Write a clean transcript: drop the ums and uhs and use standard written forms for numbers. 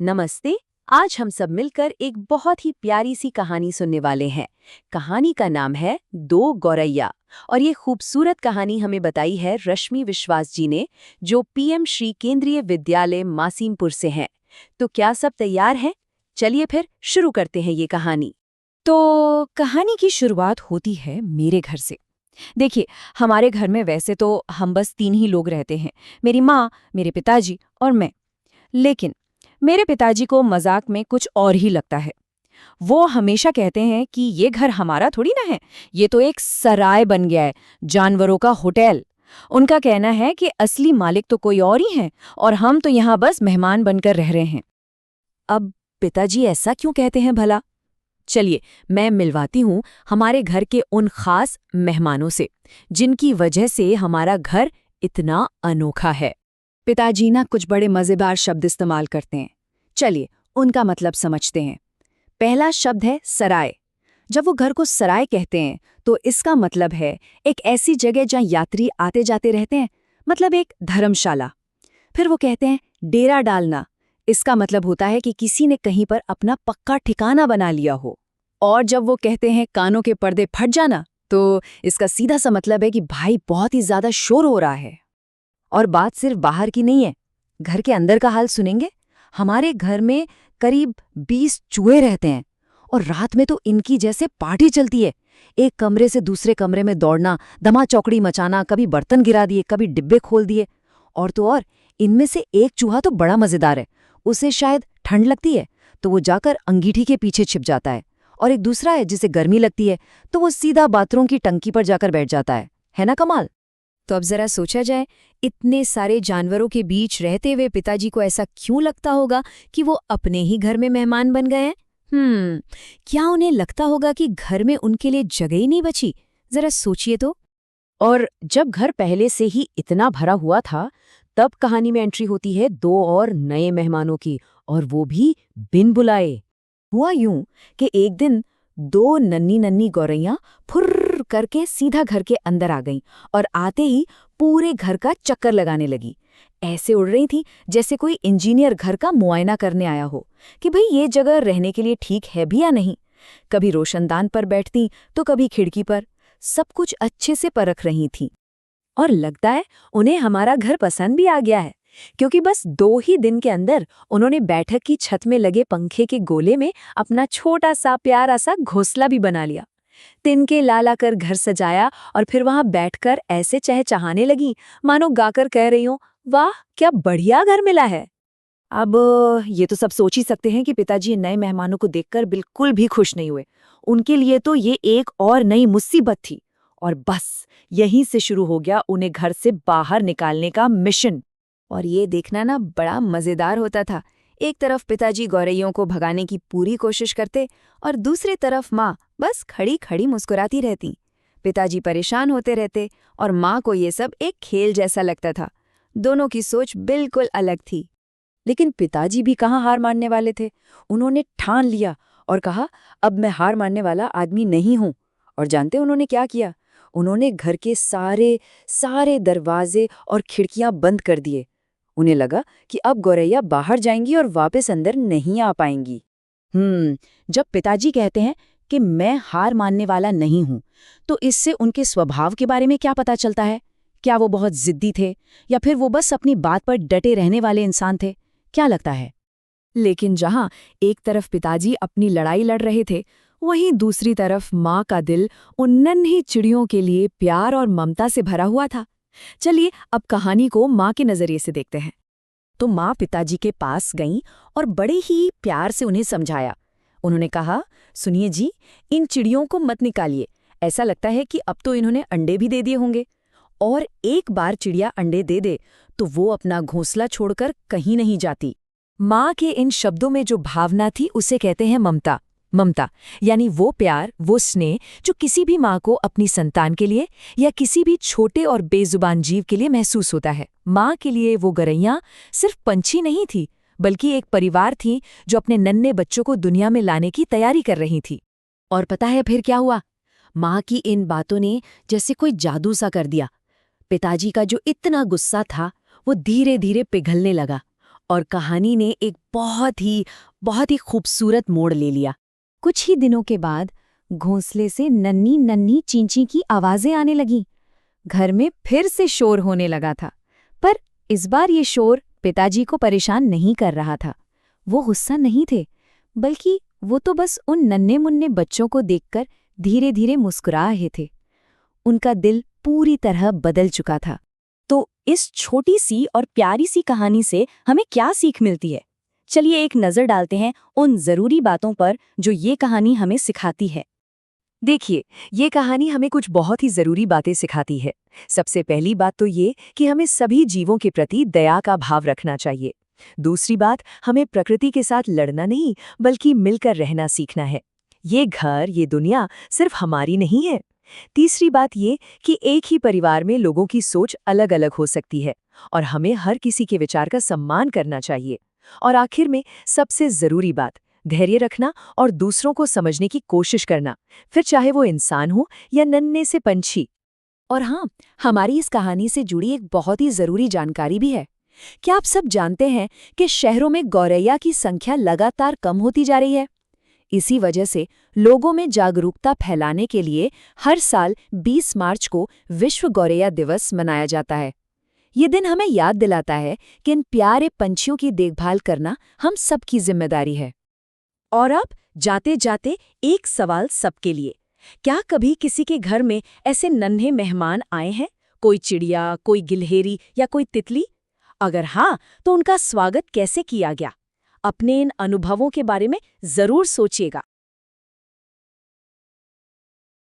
नमस्ते। आज हम सब मिलकर एक बहुत ही प्यारी सी कहानी सुनने वाले हैं। कहानी का नाम है दो गौरैया और ये खूबसूरत कहानी हमें बताई है रश्मि विश्वास जी ने, जो पीएम श्री केंद्रीय विद्यालय मासीमपुर से हैं। तो क्या सब तैयार हैं? चलिए फिर शुरू करते हैं ये कहानी। तो कहानी की शुरुआत होती है मेरे घर से। देखिए, हमारे घर में वैसे तो हम बस 3 ही लोग रहते हैं, मेरी माँ, मेरे पिताजी और मैं। लेकिन मेरे पिताजी को मजाक में कुछ और ही लगता है। वो हमेशा कहते हैं कि ये घर हमारा थोड़ी ना है, ये तो एक सराय बन गया है, जानवरों का होटल। उनका कहना है कि असली मालिक तो कोई और ही है और हम तो यहाँ बस मेहमान बनकर रह रहे हैं। अब पिताजी ऐसा क्यों कहते हैं भला? चलिए, मैं मिलवाती हूँ हमारे घर के उन खास मेहमानों से, जिनकी वजह से हमारा घर इतना अनोखा है। पिताजी ना कुछ बड़े मजेदार शब्द इस्तेमाल करते हैं। चलिए, उनका मतलब समझते हैं। पहला शब्द है सराय। जब वो घर को सराय कहते हैं, तो इसका मतलब है एक ऐसी जगह जहाँ यात्री आते जाते रहते हैं, मतलब एक धर्मशाला। फिर वो कहते हैं डेरा डालना। इसका मतलब होता है कि किसी ने कहीं पर अपना पक्का ठिकाना बना लिया हो। और जब वो कहते हैं कानों के पर्दे फट जाना, तो इसका सीधा सा मतलब है कि भाई बहुत ही ज्यादा शोर हो रहा है। और बात सिर्फ बाहर की नहीं है, घर के अंदर का हाल सुनेंगे। हमारे घर में करीब 20 चूहे रहते हैं और रात में तो इनकी जैसे पार्टी चलती है। एक कमरे से दूसरे कमरे में दौड़ना, दमा चौकड़ी मचाना, कभी बर्तन गिरा दिए, कभी डिब्बे खोल दिए। और तो और, इनमें से एक चूहा तो बड़ा मजेदार है। उसे शायद ठंड लगती है तो वो जाकर अंगीठी के पीछे छिप जाता है, और एक दूसरा है जिसे गर्मी लगती है तो वो सीधा बाथरूम की टंकी पर जाकर बैठ जाता है ना कमाल? तो अब जरा सोचा जाए, इतने सारे जानवरों के बीच रहते हुए पिताजी को ऐसा क्यों लगता होगा कि वो अपने ही घर में मेहमान बन गए हैं? क्या उन्हें लगता होगा कि घर में उनके लिए जगह ही नहीं बची? जरा सोचिए तो। और जब घर पहले से ही इतना भरा हुआ था, तब कहानी में एंट्री होती है दो और नए मेहमानों की, और वो भी बिन बुलाए। हुआ यूं कि एक दिन दो नन्ही नन्ही गौरैया फुर्र करके सीधा घर के अंदर आ गईं और आते ही पूरे घर का चक्कर लगाने लगी। ऐसे उड़ रही थी जैसे कोई इंजीनियर घर का मुआयना करने आया हो कि भाई ये जगह रहने के लिए ठीक है भी या नहीं। कभी रोशनदान पर बैठती तो कभी खिड़की पर, सब कुछ अच्छे से परख रही थीं। और लगता है उन्हें हमारा घर पसंद भी आ गया है, क्योंकि बस 2 ही दिन के अंदर उन्होंने बैठक की छत में लगे पंखे के गोले में अपना छोटा सा प्यारा सा घोंसला भी बना लिया। तिनके ला ला कर घर सजाया और फिर वहां बैठकर ऐसे चहचहाने लगी मानो गाकर कह रही हूं, वाह क्या बढ़िया घर मिला है। अब ये तो सब सोच ही सकते हैं कि पिताजी नए मेहमानों को देखकर बिल्कुल भी खुश नहीं हुए। उनके लिए तो ये एक और नई मुसीबत थी। और बस यहीं से शुरू हो गया उन्हें घर से बाहर निकालने का मिशन। और ये देखना ना बड़ा मजेदार होता था। एक तरफ पिताजी गौरैयों को भगाने की पूरी कोशिश करते और दूसरी तरफ माँ बस खड़ी खड़ी मुस्कुराती रहती। पिताजी परेशान होते रहते और माँ को ये सब एक खेल जैसा लगता था। दोनों की सोच बिल्कुल अलग थी। लेकिन पिताजी भी कहाँ हार मानने वाले थे। उन्होंने ठान लिया और कहा, अब मैं हार मानने वाला आदमी नहीं हूं। और जानते उन्होंने क्या किया? उन्होंने घर के सारे सारे दरवाजे और खिड़कियां बंद कर दिए। उन्हें लगा कि अब गौरैया बाहर जाएंगी और वापस अंदर नहीं आ पाएंगी। जब पिताजी कहते हैं कि मैं हार मानने वाला नहीं हूं, तो इससे उनके स्वभाव के बारे में क्या पता चलता है? क्या वो बहुत जिद्दी थे या फिर वो बस अपनी बात पर डटे रहने वाले इंसान थे? क्या लगता है? लेकिन जहां एक तरफ पिताजी अपनी लड़ाई लड़ रहे थे, वहीं दूसरी तरफ माँ का दिल उन नन्ही चिड़ियों के लिए प्यार और ममता से भरा हुआ था। चलिए अब कहानी को माँ के नजरिए से देखते हैं। तो माँ पिताजी के पास गईं और बड़े ही प्यार से उन्हें समझाया। उन्होंने कहा, सुनिए जी, इन चिड़ियों को मत निकालिए। ऐसा लगता है कि अब तो इन्होंने अंडे भी दे दिए होंगे। और एक बार चिड़िया अंडे दे दे तो वो अपना घोंसला छोड़कर कहीं नहीं जाती। माँ के इन शब्दों में जो भावना थी उसे कहते हैं ममता। ममता यानी वो प्यार, वो स्नेह जो किसी भी माँ को अपनी संतान के लिए या किसी भी छोटे और बेजुबान जीव के लिए महसूस होता है। माँ के लिए वो गौरैया सिर्फ पंछी नहीं थी, बल्कि एक परिवार थी जो अपने नन्हे बच्चों को दुनिया में लाने की तैयारी कर रही थी। और पता है फिर क्या हुआ? माँ की इन बातों ने जैसे कोई जादू सा कर दिया। पिताजी का जो इतना गुस्सा था वो धीरे धीरे पिघलने लगा और कहानी ने एक बहुत ही खूबसूरत मोड़ ले लिया। कुछ ही दिनों के बाद घोंसले से नन्ही नन्ही चींची की आवाजें आने लगीं। घर में फिर से शोर होने लगा था, पर इस बार ये शोर पिताजी को परेशान नहीं कर रहा था। वो गुस्सा नहीं थे, बल्कि वो तो बस उन नन्हे मुन्ने बच्चों को देखकर धीरे धीरे मुस्कुरा रहे थे। उनका दिल पूरी तरह बदल चुका था। तो इस छोटी सी और प्यारी सी कहानी से हमें क्या सीख मिलती है? चलिए एक नज़र डालते हैं उन ज़रूरी बातों पर जो ये कहानी हमें सिखाती है। देखिए, ये कहानी हमें कुछ बहुत ही ज़रूरी बातें सिखाती है। सबसे पहली बात तो ये कि हमें सभी जीवों के प्रति दया का भाव रखना चाहिए। दूसरी बात, हमें प्रकृति के साथ लड़ना नहीं, बल्कि मिलकर रहना सीखना है। ये घर, ये दुनिया सिर्फ हमारी नहीं है। तीसरी बात ये कि एक ही परिवार में लोगों की सोच अलग-अलग हो सकती है और हमें हर किसी के विचार का सम्मान करना चाहिए। और आखिर में सबसे ज़रूरी बात, धैर्य रखना और दूसरों को समझने की कोशिश करना, फिर चाहे वो इंसान हो या नन्हे से पंछी। और हाँ, हमारी इस कहानी से जुड़ी एक बहुत ही ज़रूरी जानकारी भी है। क्या आप सब जानते हैं कि शहरों में गौरैया की संख्या लगातार कम होती जा रही है? इसी वजह से लोगों में जागरूकता फैलाने के लिए हर साल 20 मार्च को विश्व गौरैया दिवस मनाया जाता है। ये दिन हमें याद दिलाता है कि इन प्यारे पंछियों की देखभाल करना हम सबकी जिम्मेदारी है। और अब जाते जाते एक सवाल सबके लिए, क्या कभी किसी के घर में ऐसे नन्हे मेहमान आए हैं? कोई चिड़िया, कोई गिलहरी या कोई तितली? अगर हाँ, तो उनका स्वागत कैसे किया गया? अपने इन अनुभवों के बारे में जरूर सोचिएगा।